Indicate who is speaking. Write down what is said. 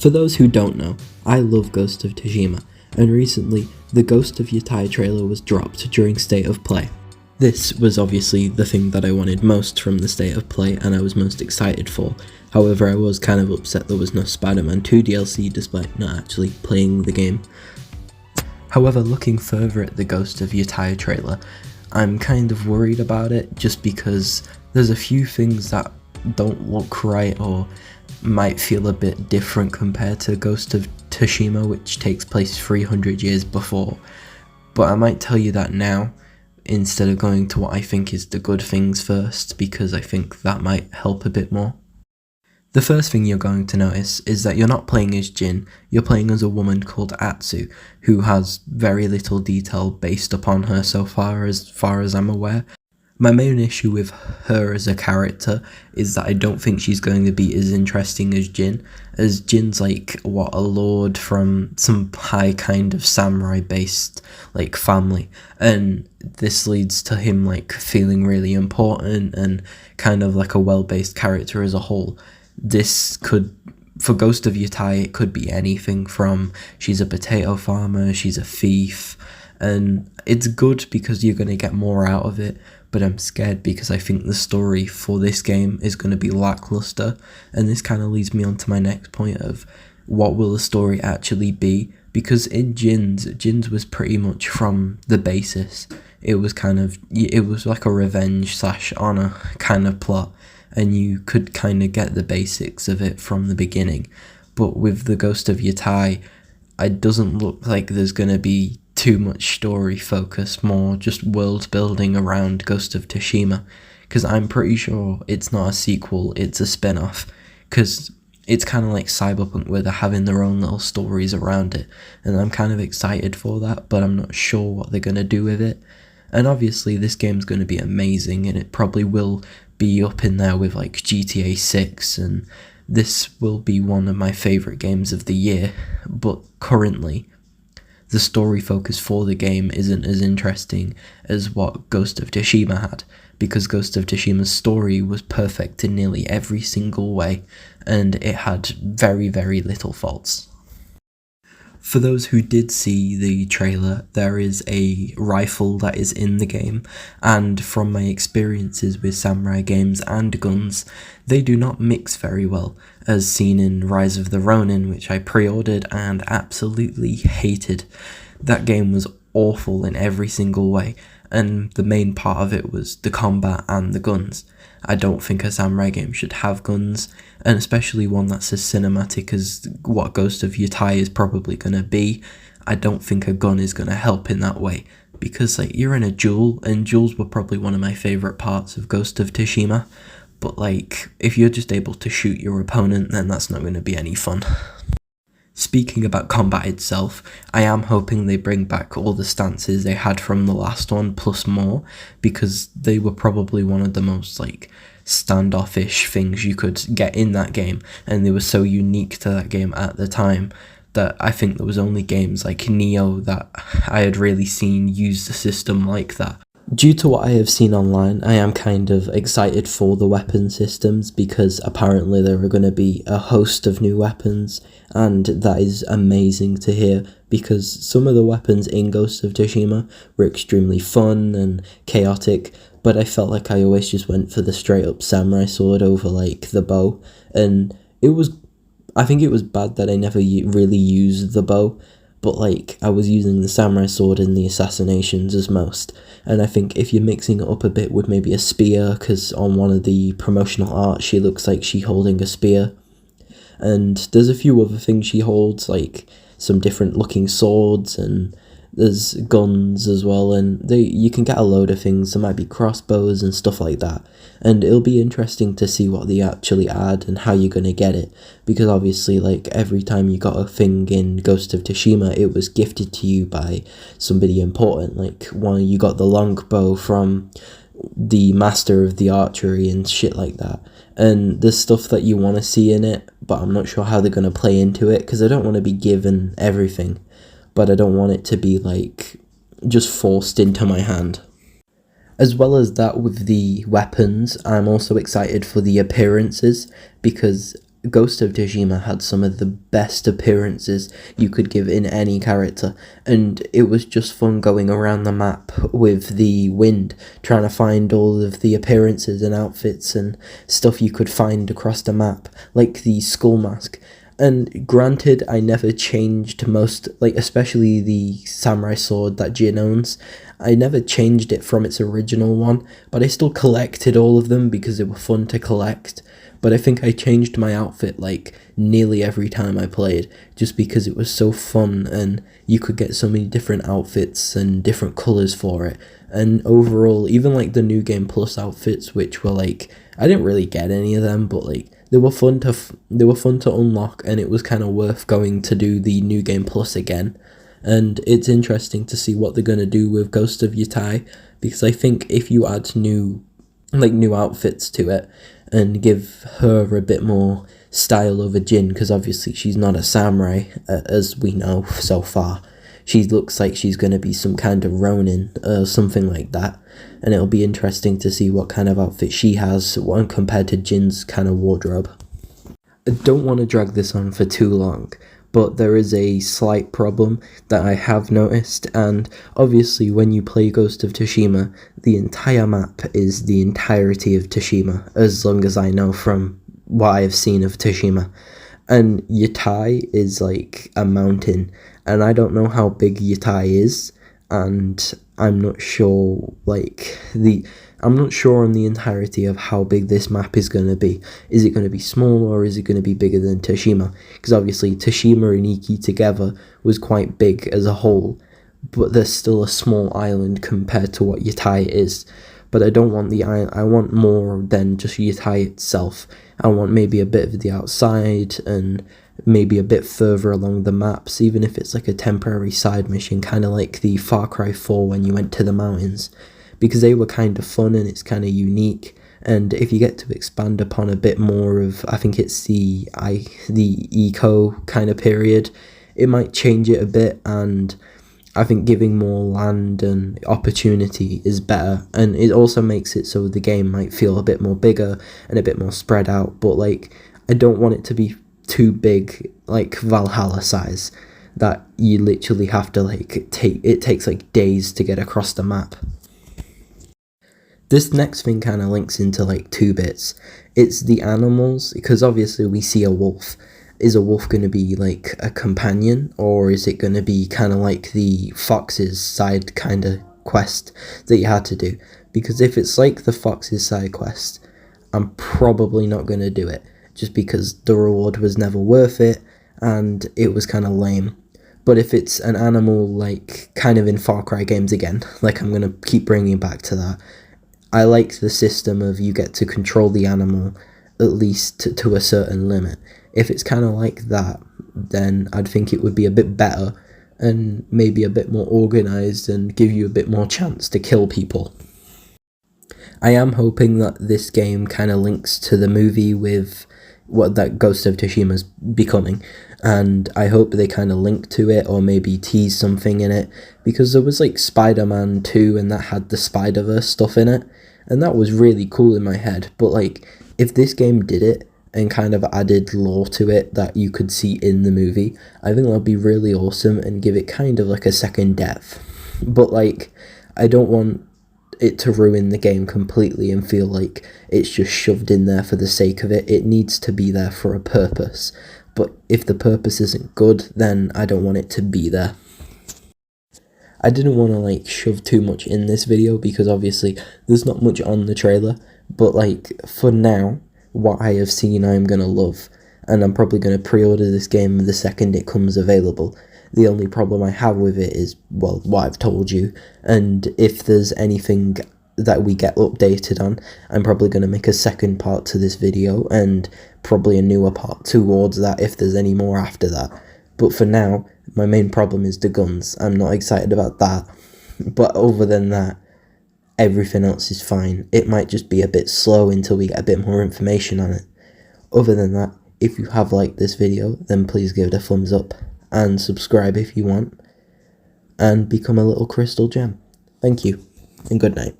Speaker 1: For those who don't know, I love Ghost of Tsushima, and recently the Ghost of Yōtei trailer was dropped during State of Play. This was obviously the thing that I wanted most from the State of Play and I was most excited for. However, I was kind of upset there was no Spider-Man 2 DLC despite not actually playing the game. However, looking further at the Ghost of Yōtei trailer, I'm kind of worried about it just because there's a few things that don't look right or might feel a bit different compared to Ghost of Tsushima, which takes place 300 years before. But I might tell you that now, instead of going to what I think is the good things first, because I think that might help a bit more. The first thing you're going to notice is that you're not playing as Jin, you're playing as a woman called Atsu, who has very little detail based upon her so far as I'm aware. My main issue with her as a character is that I don't think she's going to be as interesting as Jin's like, a lord from some high kind of samurai based like family, and this leads to him like feeling really important and kind of like a well-based character as a whole. This could, for Ghost of Yōtei, it could be anything from she's a potato farmer, she's a thief, and it's good because you're going to get more out of it, but I'm scared because I think the story for this game is going to be lackluster, and this kind of leads me on to my next point of what will the story actually be, because in Jin's was pretty much from the basis. It was like a revenge / honor kind of plot, and you could kind of get the basics of it from the beginning. But with the Ghost of Yōtei, it doesn't look like there's going to be too much story focus, more just world building around Ghost of Tsushima, because I'm pretty sure it's not a sequel, it's a spin-off, because it's kind of like Cyberpunk where they're having their own little stories around it, and I'm kind of excited for that, but I'm not sure what they're going to do with it. And obviously this game's going to be amazing, and it probably will be up in there with like GTA 6, and this will be one of my favourite games of the year, but currently the story focus for the game isn't as interesting as what Ghost of Tsushima had, because Ghost of Tsushima's story was perfect in nearly every single way, and it had very, very little faults. For those who did see the trailer, there is a rifle that is in the game, and from my experiences with samurai games and guns, they do not mix very well, as seen in Rise of the Ronin, which I pre-ordered and absolutely hated. That game was awful in every single way, and the main part of it was the combat and the guns. I don't think a samurai game should have guns, and especially one that's as cinematic as what Ghost of Yōtei is probably going to be. I don't think a gun is going to help in that way, because like you're in a duel, and duels were probably one of my favourite parts of Ghost of Tsushima, but like if you're just able to shoot your opponent, then that's not going to be any fun. Speaking about combat itself, I am hoping they bring back all the stances they had from the last one plus more, because they were probably one of the most like standoffish things you could get in that game, and they were so unique to that game at the time that I think there was only games like Nioh that I had really seen use the system like that. Due to what I have seen online, I am kind of excited for the weapon systems, because apparently there are going to be a host of new weapons, and that is amazing to hear, because some of the weapons in Ghost of Tsushima were extremely fun and chaotic, but I felt like I always just went for the straight up samurai sword over like the bow, and I think it was bad that I never really used the bow, but like I was using the samurai sword in the assassinations as most, and I think if you're mixing it up a bit with maybe a spear, because on one of the promotional art she looks like she's holding a spear, and there's a few other things she holds, like some different looking swords, and there's guns as well, and you can get a load of things. There might be crossbows and stuff like that, and it'll be interesting to see what they actually add and how you're going to get it, because obviously like every time you got a thing in Ghost of Tsushima, it was gifted to you by somebody important, like you got the longbow from the master of the archery and shit like that, and there's stuff that you want to see in it, but I'm not sure how they're going to play into it, because I don't want to be given everything, but I don't want it to be like just forced into my hand. As well as that, with the weapons, I'm also excited for the appearances, because Ghost of Tsushima had some of the best appearances you could give in any character, and it was just fun going around the map with the wind, trying to find all of the appearances and outfits and stuff you could find across the map, like the skull mask. And granted, I never changed most, like, especially the samurai sword that Jin owns. I never changed it from its original one, but I still collected all of them because they were fun to collect. But I think I changed my outfit, like, nearly every time I played, just because it was so fun, and you could get so many different outfits and different colours for it. And overall, even, like, the New Game Plus outfits, which were, like, I didn't really get any of them, but, like, they were fun to unlock, and it was kind of worth going to do the New Game Plus again. And it's interesting to see what they're going to do with Ghost of Yōtei, because I think if you add new outfits to it and give her a bit more style over Jin, because obviously she's not a samurai, as we know so far. She looks like she's going to be some kind of Ronin or something like that, and it'll be interesting to see what kind of outfit she has when compared to Jin's kind of wardrobe. I don't want to drag this on for too long, but there is a slight problem that I have noticed, and obviously when you play Ghost of Tsushima, the entire map is the entirety of Tsushima, as long as I know from what I've seen of Tsushima. And Yōtei is like a mountain, and I don't know how big Yōtei is, and I'm not sure on the entirety of how big this map is going to be. Is it going to be small, or is it going to be bigger than Tsushima? Because obviously Tsushima and Iki together was quite big as a whole, but there's still a small island compared to what Yōtei is. But I don't want the island, I want more than just Yōtei itself. I want maybe a bit of the outside, and maybe a bit further along the maps, even if it's like a temporary side mission, kind of like the Far Cry 4 when you went to the mountains, because they were kind of fun and it's kind of unique. And if you get to expand upon a bit more of, I think it's the eco kind of period, it might change it a bit, and I think giving more land and opportunity is better, and it also makes it so the game might feel a bit more bigger and a bit more spread out. But like, I don't want it to be too big, like Valhalla size, that you literally have to it takes like days to get across the map. This next thing kind of links into like two bits. It's the animals, because obviously we see a wolf. Is a wolf going to be like a companion, or is it going to be kind of like the fox's side kind of quest that you had to do? Because if it's like the fox's side quest, I'm probably not going to do it, just because the reward was never worth it and it was kind of lame. But if it's an animal, like kind of in Far Cry games again, like I'm going to keep bringing back to that, I like the system of you get to control the animal at least to a certain limit. If it's kind of like that, then I'd think it would be a bit better and maybe a bit more organised and give you a bit more chance to kill people. I am hoping that this game kind of links to the movie with what that Ghost of Tsushima's becoming, and I hope they kind of link to it or maybe tease something in it, because there was like Spider-Man 2 and that had the Spider-Verse stuff in it, and that was really cool in my head. But like, if this game did it and kind of added lore to it that you could see in the movie, I think that would be really awesome and give it kind of like a second depth. But like, I don't want it to ruin the game completely and feel like it's just shoved in there for the sake of it. It needs to be there for a purpose. But if the purpose isn't good, then I don't want it to be there. I didn't want to like shove too much in this video because obviously there's not much on the trailer, but like for now, what I have seen I'm going to love, and I'm probably going to pre-order this game the second it comes available. The only problem I have with it is, well, what I've told you, and if there's anything that we get updated on, I'm probably going to make a second part to this video, and probably a newer part towards that if there's any more after that. But for now, my main problem is the guns. I'm not excited about that, but other than that, everything else is fine. It might just be a bit slow until we get a bit more information on it. Other than that, if you have liked this video, then please give it a thumbs up, and subscribe if you want, and become a little crystal gem. Thank you, and good night.